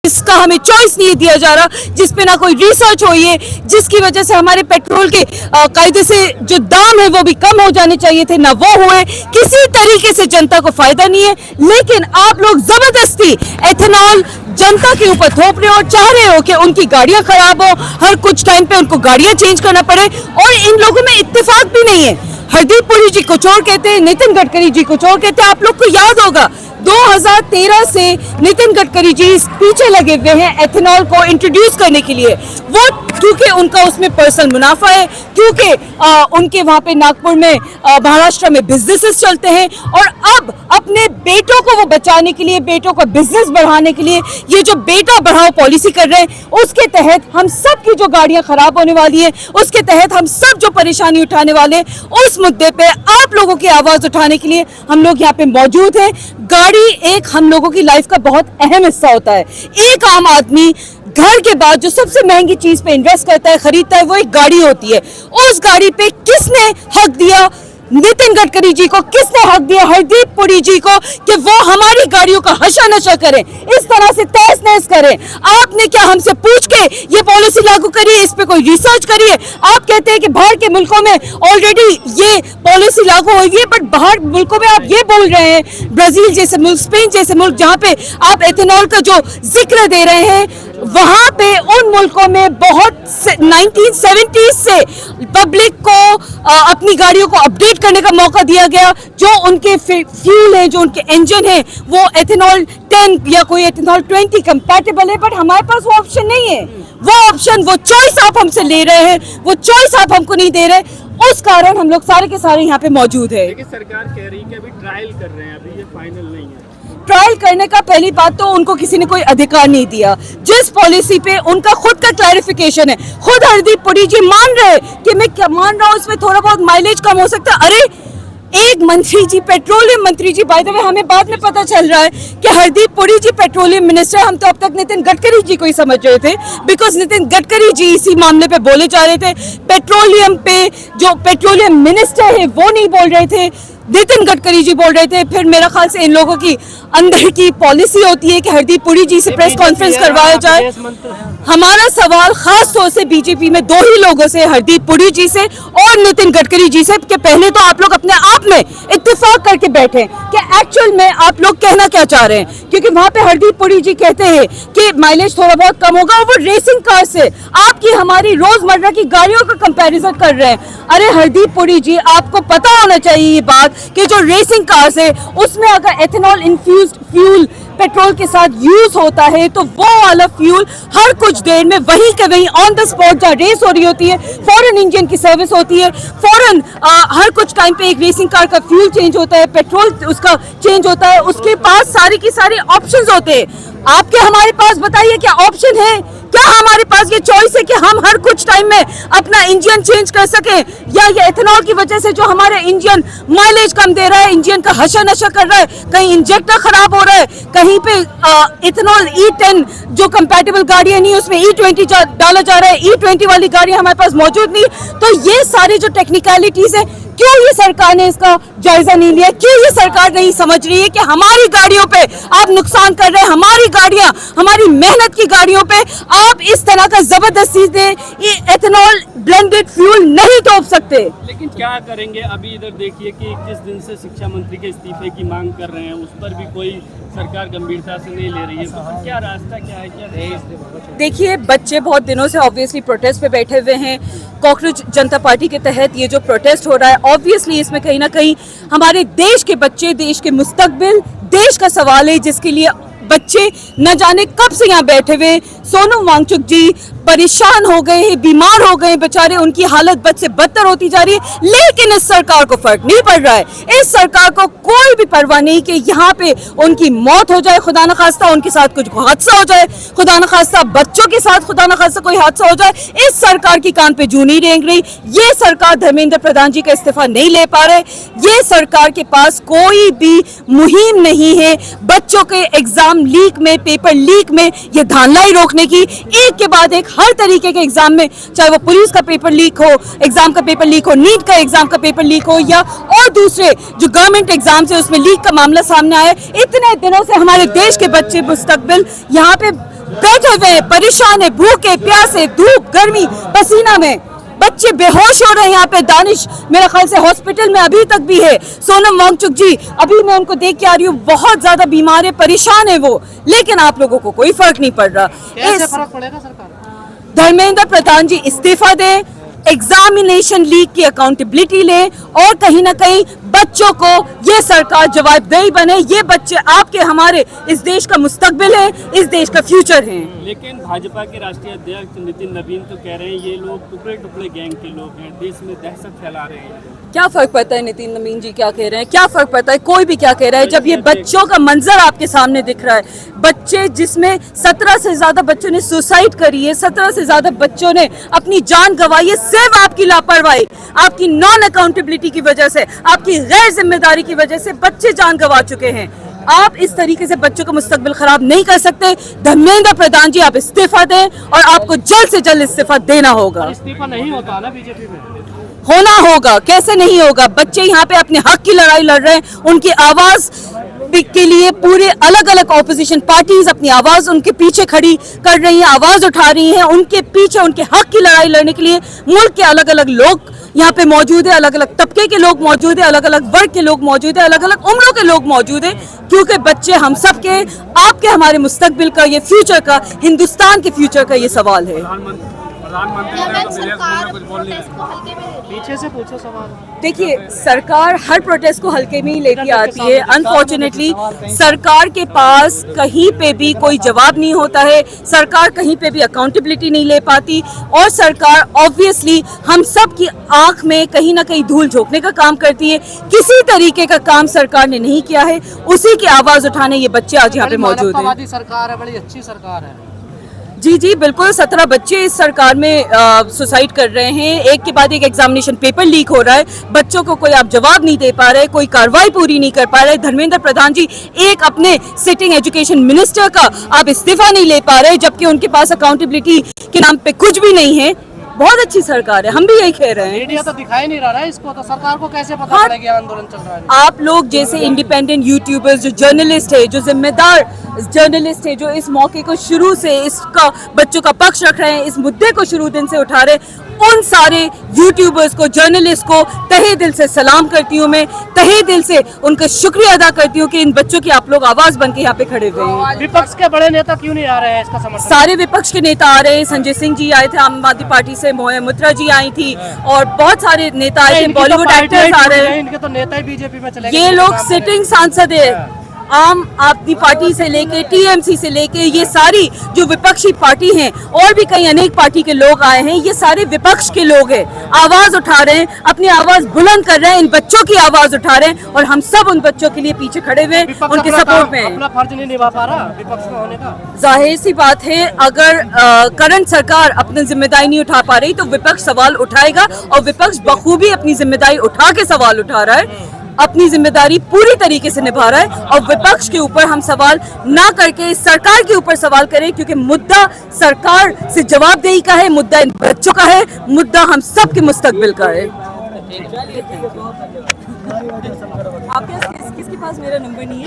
इसका हमें चॉइस नहीं दिया जा रहा, जिस पे ना कोई रिसर्च हुई है, जिसकी वजह से हमारे पेट्रोल के कायदे से जो दाम है वो भी कम हो जाने चाहिए थे, ना वो हुए। किसी तरीके से जनता को फायदा नहीं है, लेकिन आप लोग जबरदस्ती एथेनॉल जनता के ऊपर थोप रहे हो और चाह रहे हो कि उनकी गाड़ियां खराब हो, हर कुछ टाइम पे उनको गाड़ियां चेंज करना पड़े। और इन लोगों में इत्तेफाक भी नहीं है। हरदीप पुरी जी को चोर कहते हैं, नितिन गडकरी जी को चोर कहते हैं। आप लोग को याद होगा 2013 से नितिन गडकरी जी पीछे लगे हुए हैं एथेनॉल को इंट्रोड्यूस करने के लिए। वो क्योंकि उनका उसमें पर्सनल मुनाफा है, क्योंकि उनके वहां पे नागपुर में महाराष्ट्र में बिजनेसेस चलते हैं, और अब अपने बेटों को वो बचाने के लिए, बेटों का बिजनेस बढ़ाने के लिए ये जो बेटा बढ़ाओ पॉलिसी कर रहे हैं, उसके तहत हम सब की जो गाड़ियां खराब होने वाली है, उसके तहत हम सब जो परेशानी उठाने वाले, उस मुद्दे पे आप लोगों की आवाज उठाने के लिए हम लोग यहाँ पे मौजूद हैं। गाड़ी एक हम लोगों की लाइफ का बहुत अहम हिस्सा होता है। एक आम आदमी घर के बाद जो सबसे महंगी चीज पे इन्वेस्ट करता है, खरीदता है, वो एक गाड़ी होती है। उस गाड़ी पे किसने हक दिया नितिन गडकरी जी को, किसने हक दिया हरदीप पुरी जी को कि वो हमारी गाड़ियों का हशा नशा करें, इस तरह से तहस नहस करें? आपने क्या हमसे पूछ के ये पॉलिसी लागू करी है? इस पे कोई रिसर्च करिए। आप कहते हैं कि बाहर के मुल्कों में ऑलरेडी ये पॉलिसी लागू हुई है, बट बाहर मुल्कों में आप ये बोल रहे हैं, ब्राजील जैसे मुल्क, स्पेन जैसे मुल्क, जहाँ पे आप एथेनॉल का जो जिक्र दे रहे हैं, वहां पे उन मुल्कों में बहुत 1970s से पब्लिक को अपनी गाड़ियों को अपडेट करने का मौका दिया गया। जो उनके फ्यूल है, जो उनके इंजन है, वो एथेनॉल 10 या कोई एथेनॉल 20 कंपैटिबल है, बट हमारे पास वो ऑप्शन नहीं है। वो ऑप्शन, वो चॉइस आप हमसे ले रहे हैं, वो चॉइस आप हमको नहीं दे रहे। उस कारण हम लोग सारे के सारे यहाँ पे मौजूद है। लेकिन सरकार कह रही है कि अभी ट्रायल कर रहे हैं, अभी ये फाइनल नहीं है। ट्रायल करने का पहली बात तो उनको किसी ने कोई अधिकार नहीं दिया। जिस पॉलिसी पे उनका खुद का क्लैरिफिकेशन है, खुद हरदीप पुरी जी मान रहे कि मैं क्या मान रहा हूँ, इसमें थोड़ा बहुत माइलेज कम हो सकता है। अरे एक मंत्री जी, पेट्रोलियम मंत्री जी, बाय द वे हमें बाद में पता चल रहा है कि हरदीप पुरी जी पेट्रोलियम मिनिस्टर, हम तो अब तक नितिन गडकरी जी को ही समझ रहे थे, बिकॉज नितिन गडकरी जी इसी मामले पे बोले जा रहे थे। पेट्रोलियम पे जो पेट्रोलियम मिनिस्टर है वो नहीं बोल रहे थे, नितिन गडकरी जी बोल रहे थे। फिर मेरा ख्याल से इन लोगों की अंदर की पॉलिसी होती है कि हरदीप पुरी जी से प्रेस कॉन्फ्रेंस करवाया जाए। हमारा सवाल खास तौर से बीजेपी में दो ही लोगों से, हरदीप पुरी जी से और नितिन गडकरी जी से, कि पहले तो आप लोग अपने आप में इत्तेफाक करके बैठे कि एक्चुअल में आप लोग कहना क्या चाह रहे हैं। क्योंकि वहां पे हरदीप पुरी जी कहते हैं कि माइलेज थोड़ा बहुत कम होगा, और वो रेसिंग कार से आपकी हमारी रोजमर्रा की गाड़ियों का कंपैरिजन कर रहे हैं। अरे हरदीप पुरी जी, आपको पता होना चाहिए ये बात कि जो रेसिंग कार्स है उसमें अगर एथेनॉल इन्फ्यूज्ड फ्यूल पेट्रोल के साथ यूज होता है, तो वो वाला फ्यूल हर कुछ देर में वहीं के वहीं ऑन द स्पॉट जहाँ रेस हो रही होती है, फॉरेन इंजन की सर्विस होती है, फॉरेन हर कुछ टाइम पे एक रेसिंग कार का फ्यूल चेंज होता है, पेट्रोल उसका चेंज होता है, उसके पास सारी की सारी ऑप्शंस होते हैं। आपके हमारे पास बताइए क्या ऑप्शन है? क्या हमारे पास ये चॉइस है कि हम हर कुछ टाइम में अपना इंजन चेंज कर सके, या ये एथेनॉल की वजह से जो हमारे इंजन माइलेज कम दे रहा है, इंजन का हशा नशा कर रहा है, कहीं इंजेक्टर खराब हो रहा है, कहीं पे इथेनॉल E10 जो कंपैटिबल गाड़ियां नहीं उसमें E20 डाला जा रहा है, E20 वाली गाड़ियां हमारे पास मौजूद नहीं। तो ये सारी जो टेक्निकलिटीज है, क्यों ये सरकार ने इसका जायजा नहीं लिया? क्यों ये सरकार नहीं समझ रही है कि हमारी गाड़ियों पे आप नुकसान कर रहे हैं, हमारी गाड़ियां, हमारी मेहनत की गाड़ियों पे आप इस तरह का जबरदस्ती से ये एथेनॉल ब्लेंडेड फ्यूल नहीं तोप सकते। लेकिन क्या करेंगे? अभी इधर देखिए कि 21 दिन से शिक्षा मंत्री के इस्तीफे की मांग कर रहे हैं, उस पर भी कोई सरकार गंभीरता से नहीं ले रही है। तो क्या रास्ता क्या है, क्या नहीं? देखिए, बच्चे बहुत दिनों से ऑब्वियसली प्रोटेस्ट पे बैठे हुए हैं। कॉकरोच जनता पार्टी के तहत ये जो प्रोटेस्ट हो रहा है, ऑब्वियसली इसमें कहीं ना कहीं हमारे देश के बच्चे, देश के मुस्तकबिल, देश का सवाल है, जिसके लिए बच्चे न जाने कब से यहाँ बैठे हुए। सोनम वांगचुक जी परेशान हो गए हैं, बीमार हो गए बेचारे, उनकी हालत बद से बदतर होती जा रही है, लेकिन इस सरकार को फर्क नहीं पड़ रहा है। इस सरकार को कोई भी परवाह नहीं कि यहाँ पे उनकी मौत हो जाए, खुदा न खास्ता उनके साथ कुछ हादसा हो जाए, खुदा न खास्ता बच्चों के साथ खुदा न खास्ता कोई हादसा हो जाए। इस सरकार की कान पे जू नहीं रेंग रही। ये सरकार धर्मेंद्र प्रधान जी का इस्तीफा नहीं ले पा रहे। ये सरकार के पास कोई भी मुहिम नहीं है बच्चों के एग्जाम लीक में, पेपर लीक में ये धांधलाई रोकने की, एक के बाद एक हर तरीके के एग्जाम में, चाहे वो पुलिस का पेपर लीक हो, एग्जाम का पेपर लीक हो, नीट का एग्जाम का पेपर लीक हो, या और दूसरे जो गवर्नमेंट एग्जाम है उसमें लीक का मामला सामने आया। इतने दिनों से हमारे देश के बच्चे मुस्तकबिल यहाँ पे बैठे हुए हैं, परेशान है, भूखे प्यासे, धूप गर्मी पसीना में, बच्चे बेहोश हो रहे हैं। यहाँ पे दानिश मेरे ख्याल से हॉस्पिटल में अभी तक भी है, सोनम वांगचुक जी अभी मैं उनको देख के आ रही हूँ, बहुत ज्यादा बीमार है, परेशान है वो, लेकिन आप लोगों को कोई फर्क नहीं पड़ रहा। कैसे फर्क पड़ेगा सरकार? धर्मेंद्र प्रधान जी इस्तीफा दें, एग्जामिनेशन लीक की अकाउंटेबिलिटी लें और कहीं ना कहीं बच्चों को ये सरकार जवाबदेही बने। ये बच्चे आपके हमारे इस देश का मुस्तकबिल है, इस देश का फ्यूचर है। लेकिन भाजपा के राष्ट्रीय अध्यक्ष नितिन नवीन तो कह रहे हैं ये लोग टुकड़े टुकड़े गैंग के लोग हैं, देश में दहशत फैला रहे हैं। क्या फर्क पड़ता है नितिन नवीन जी क्या कह रहे हैं, क्या फर्क पड़ता है, कोई भी क्या कह रहा है, जब ये बच्चों का मंजर आपके सामने दिख रहा है, बच्चे जिसमें 17 से ज्यादा बच्चों ने सुसाइड करी है, 17 से ज्यादा बच्चों ने अपनी जान गंवाई है, सिर्फ आपकी लापरवाही, आपकी नॉन अकाउंटेबिलिटी की वजह से, आपकी गैर जिम्मेदारी की वजह से बच्चे जान गंवा चुके हैं। आप इस तरीके से बच्चों का मुस्तकबिल खराब नहीं कर सकते। धर्मेंद्र प्रधान जी आप इस्तीफा दें और आपको जल्द से जल्द इस्तीफा देना होगा। इस्तीफा नहीं होता ना बीजेपी में, होना होगा, कैसे नहीं होगा। बच्चे यहाँ पे अपने हक की लड़ाई लड़ रहे हैं, उनकी आवाज के लिए पूरे अलग अलग ऑपोजिशन पार्टीज अपनी आवाज उनके पीछे खड़ी कर रही हैं, आवाज उठा रही हैं, उनके पीछे उनके हक की लड़ाई लड़ने के लिए मुल्क के अलग अलग लोग यहाँ पे मौजूद है, अलग अलग तबके के लोग मौजूद है, अलग अलग वर्ग के लोग मौजूद है, अलग अलग उम्रों के लोग मौजूद है, क्योंकि बच्चे हम सब के, आपके हमारे मुस्तकबिल का, ये फ्यूचर का, हिंदुस्तान के फ्यूचर का ये सवाल है। पीछे से पूछो सवाल। देखिए सरकार हर प्रोटेस्ट को हल्के में ही लेती आती है। अनफॉर्चुनेटली सरकार के पास कहीं पे भी कोई जवाब नहीं होता है, सरकार कहीं पे भी अकाउंटेबिलिटी नहीं ले पाती और सरकार ऑब्वियसली हम सब की आंख में कहीं ना कहीं धूल झोंकने का काम करती है। किसी तरीके का काम सरकार ने नहीं किया है, उसी की आवाज उठाने ये बच्चे आज यहाँ पे मौजूद हैं। सरकार है, बड़ी अच्छी सरकार है। जी जी बिल्कुल, 17 बच्चे इस सरकार में सुसाइड कर रहे हैं, एक के बाद एक एग्जामिनेशन पेपर लीक हो रहा है, बच्चों को कोई आप जवाब नहीं दे पा रहे, कोई कार्रवाई पूरी नहीं कर पा रहे। धर्मेंद्र प्रधान जी एक अपने सिटिंग एजुकेशन मिनिस्टर का आप इस्तीफा नहीं ले पा रहे, जबकि उनके पास अकाउंटेबिलिटी के नाम पे कुछ भी नहीं है। बहुत अच्छी सरकार है, हम भी यही कह रहे हैं। मीडिया तो दिखाई नहीं रहा है इसको, तो सरकार को कैसे पता पड़ेगा आंदोलन चल रहा है? आप लोग जैसे इंडिपेंडेंट यूट्यूबर्स, जो जर्नलिस्ट है, जो जिम्मेदार जर्नलिस्ट है, जो इस मौके को शुरू से इसका बच्चों का पक्ष रख रहे हैं, इस मुद्दे को शुरू दिन से उठा रहे हैं, उन सारे यूट्यूबर्स को, जर्नलिस्ट को तहे दिल से सलाम करती हूँ मैं, तहे दिल से उनका शुक्रिया अदा करती हूँ कि इन बच्चों की आप लोग आवाज बन के यहाँ पे खड़े हुए हैं। विपक्ष के बड़े नेता क्यों नहीं आ रहे हैं इसका समर्थन? सारे विपक्ष के नेता आ रहे हैं, संजय सिंह जी आए थे आम आदमी पार्टी से, मोहित्रा जी आई थी और बहुत सारे नेता आए थे, बॉलीवुड एक्टर्स आ रहे हैं। इनके तो नेता ही बीजेपी में चले गए। ये लोग सिटिंग सांसद है, आम आदमी पार्टी से लेके टीएमसी से लेके ये सारी जो विपक्षी पार्टी हैं और भी कई अनेक पार्टी के लोग आए हैं, ये सारे विपक्ष के लोग हैं, आवाज उठा रहे हैं, अपनी आवाज बुलंद कर रहे हैं, इन बच्चों की आवाज उठा रहे हैं और हम सब उन बच्चों के लिए पीछे खड़े हुए उनके सपोर्ट में। अपना फर्ज नहीं निभा पा रहा विपक्ष में होने का। जाहिर सी बात है, अगर करंट सरकार अपनी जिम्मेदारी नहीं उठा पा रही तो विपक्ष सवाल उठाएगा और विपक्ष बखूबी अपनी जिम्मेदारी उठा के सवाल उठा रहा है, अपनी जिम्मेदारी पूरी तरीके से निभा रहा है और विपक्ष के ऊपर हम सवाल ना करके सरकार के ऊपर सवाल करें, क्योंकि मुद्दा सरकार से जवाबदेही का है, मुद्दा इन बच्चों का है, मुद्दा हम सब के मुस्तकबिल का है। आपके किसके पास मेरा नंबर नहीं है?